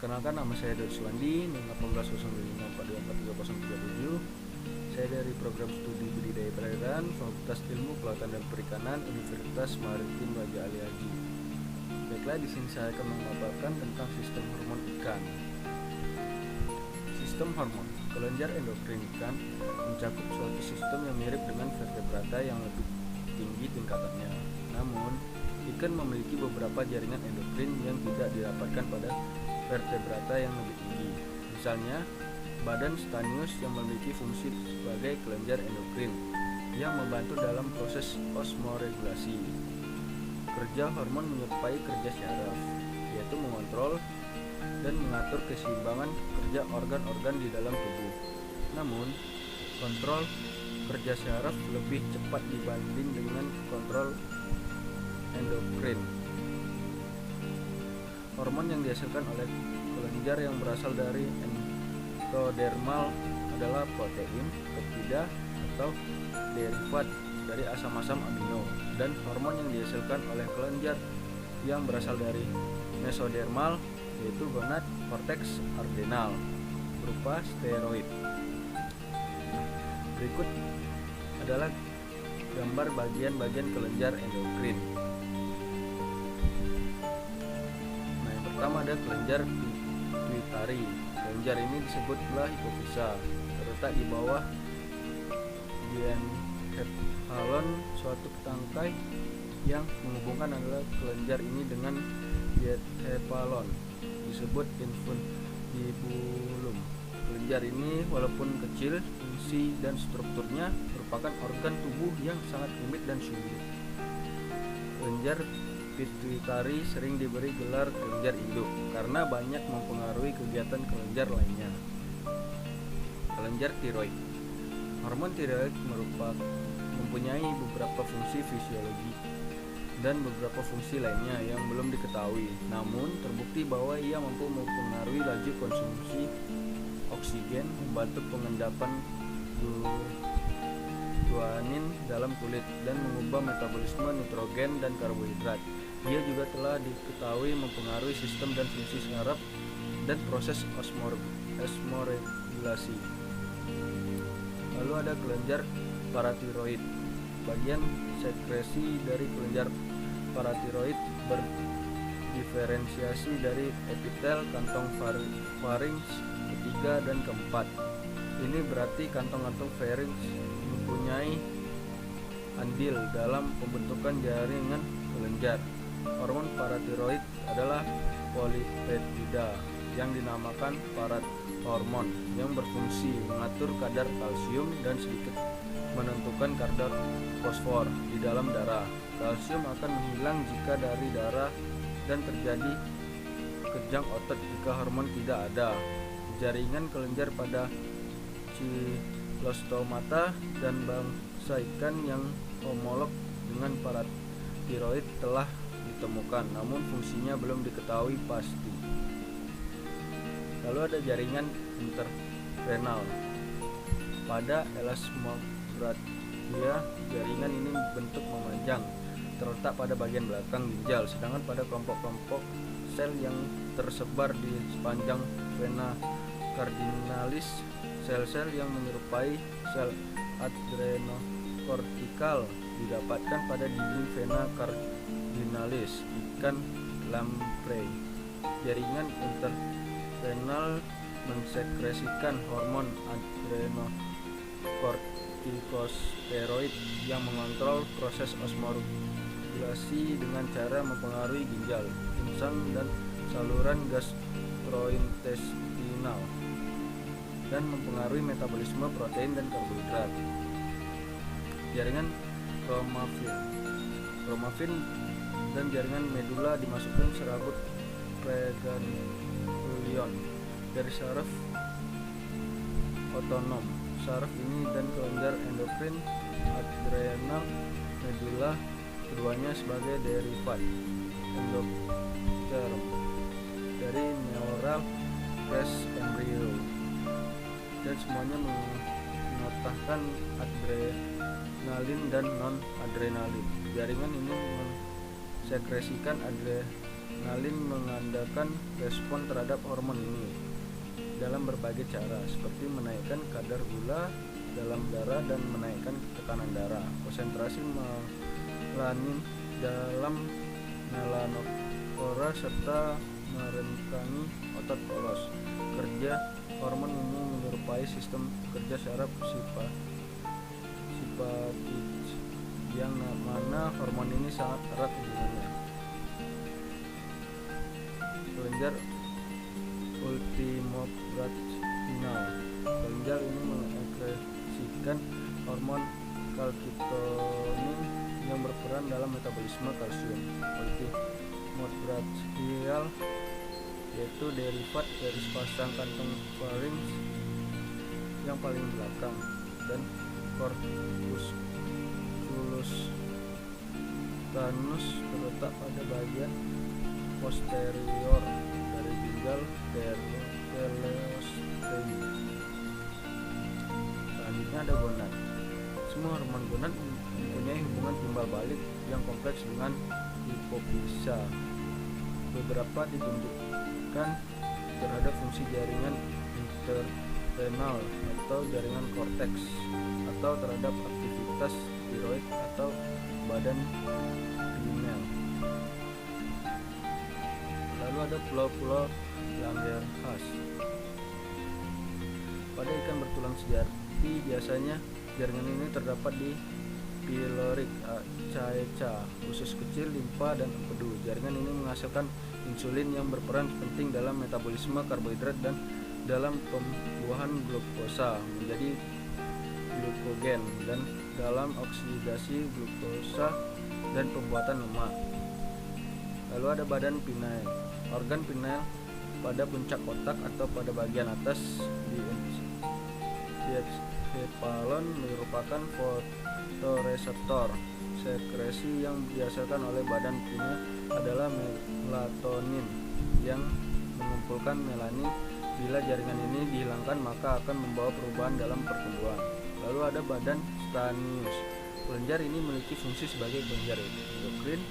Perkenalkan, nama saya Dodi Suwandi, NIM 1805424337. Saya dari program studi budidaya perairan, Fakultas Ilmu Kelautan dan Perikanan, Universitas Maritim Raja Ali Haji. Baiklah, di sini saya akan memaparkan tentang sistem hormon ikan. Sistem hormon kelenjar endokrin ikan mencakup suatu sistem yang mirip dengan vertebrata yang lebih tinggi tingkatannya. Namun, ikan memiliki beberapa jaringan endokrin yang tidak didapatkan pada vertebrata yang lebih tinggi. Misalnya, badan stanius yang memiliki fungsi sebagai kelenjar endokrin yang membantu dalam proses osmoregulasi. Kerja hormon menyerupai kerja syaraf, yaitu mengontrol dan mengatur keseimbangan kerja organ-organ di dalam tubuh. Namun, kontrol kerja syaraf lebih cepat dibanding dengan kontrol endokrin. Hormon yang dihasilkan oleh kelenjar yang berasal dari endodermal adalah protein, peptida, atau derivat dari asam-asam amino, dan hormon yang dihasilkan oleh kelenjar yang berasal dari mesodermal yaitu gonad korteks adrenal berupa steroid. Berikut adalah gambar bagian-bagian kelenjar endokrin. Nah, yang pertama ada kelenjar pituitari. Kelenjar ini disebut pula hipofisa, terletak di bawah diencephalon, suatu tangkai yang menghubungkan adalah kelenjar ini dengan diencephalon disebut infundibulum. Kelenjar ini walaupun kecil, fungsi dan strukturnya merupakan organ tubuh yang sangat rumit dan sulit. Kelenjar pituitari sering diberi gelar kelenjar induk karena banyak mempengaruhi kegiatan kelenjar lainnya. Kelenjar tiroid. Hormon tiroid mempunyai beberapa fungsi fisiologi dan beberapa fungsi lainnya yang belum diketahui. Namun, terbukti bahwa ia mampu mempengaruhi laju konsumsi oksigen, membantu pengendapan guanin dalam kulit, dan mengubah metabolisme nitrogen dan karbohidrat. Ia juga telah diketahui mempengaruhi sistem dan fungsi saraf dan proses osmoregulasi. Lalu ada kelenjar paratiroid. Bagian sekresi dari kelenjar paratiroid berdiferensiasi dari epitel kantong farinks ketiga dan keempat. Ini berarti kantong-kantong farinks mempunyai andil dalam pembentukan jaringan kelenjar. Hormon paratiroid adalah polipeptida yang dinamakan parathormon yang berfungsi mengatur kadar kalsium dan sedikit menentukan kadar fosfor di dalam darah. Kalsium akan menghilang jika dari darah dan terjadi kejang otot jika hormon tidak ada. Jaringan kelenjar pada Cilostomata dan bangsa ikan yang homolog dengan paratiroid telah ditemukan, namun fungsinya belum diketahui pasti. Lalu ada jaringan interrenal. Pada Elasmographia, jaringan ini bentuk memanjang, terletak pada bagian belakang ginjal, sedangkan pada kelompok-kelompok sel yang tersebar di sepanjang vena cardinalis, sel-sel yang menyerupai sel adrenokortikal didapatkan pada dinding vena cardinalis ikan lamprey. Jaringan interrenal mensekresikan hormon adrenokortikosteroid yang mengontrol proses osmoregulasi dengan cara mempengaruhi ginjal, insang, dan saluran gastrointestinal, dan mempengaruhi metabolisme protein dan karbohidrat. Jaringan kromafin dan jaringan medula dimasukkan serabut preganglion dari saraf otonom. Saraf ini dan kelenjar endokrin adrenal medula, keduanya sebagai derivat endoterm dari neural crest embryo, dan semuanya mengotahkan adrenalin dan non-adrenalin. Jaringan ini mensekresikan Ngalin mengandalkan respon terhadap hormon ini dalam berbagai cara, seperti menaikkan kadar gula dalam darah dan menaikkan tekanan darah, konsentrasi melanin dalam melanofora, serta merengkangi otot polos. Kerja hormon ini menyerupai sistem kerja saraf simpatik yang mana hormon ini sangat erat hubungannya. Kelenjar ultimobrachial. Kelenjar ini mengekskresikan hormon kalsitonin yang berperan dalam metabolisme kalsium. Ultimobrachial yaitu derivat dari sepasang kantong pharynx yang paling belakang dan corpus callosum terletak pada bagian posterior dari ginjal teleosteum. Selanjutnya ada gonad. Semua hormon gonad mempunyai hubungan timbal balik yang kompleks dengan hipofisa. Beberapa ditunjukkan terhadap fungsi jaringan interrenal atau jaringan korteks, atau terhadap aktivitas tiroid atau badan pineal. Lalu ada pulau-pulau Langerhans. Pada ikan bertulang sejati biasanya jaringan ini terdapat di pyloric caeca, usus kecil, limfa, dan empedu. Jaringan ini menghasilkan insulin yang berperan penting dalam metabolisme karbohidrat dan dalam pembuahan glukosa menjadi glukogen, dan dalam oksidasi glukosa dan pembuatan lemak. Lalu ada badan pineal. Organ pineal pada puncak otak atau pada bagian atas di encephalon merupakan fotoreseptor. Sekresi yang dihasilkan oleh badan pineal adalah melatonin yang mengumpulkan melanin. Bila jaringan ini dihilangkan, maka akan membawa perubahan dalam pertumbuhan. Lalu ada badan stanius. Kelenjar ini memiliki fungsi sebagai kelenjar endokrin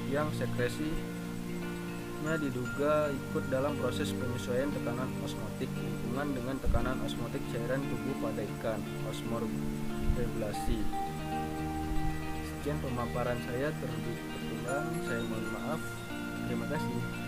yang sekresinya diduga ikut dalam proses penyesuaian tekanan osmotik lingkungan dengan tekanan osmotik cairan tubuh pada ikan, osmoregulasi. Sekian pemaparan saya, terlebih kurang saya mohon maaf. Terima kasih.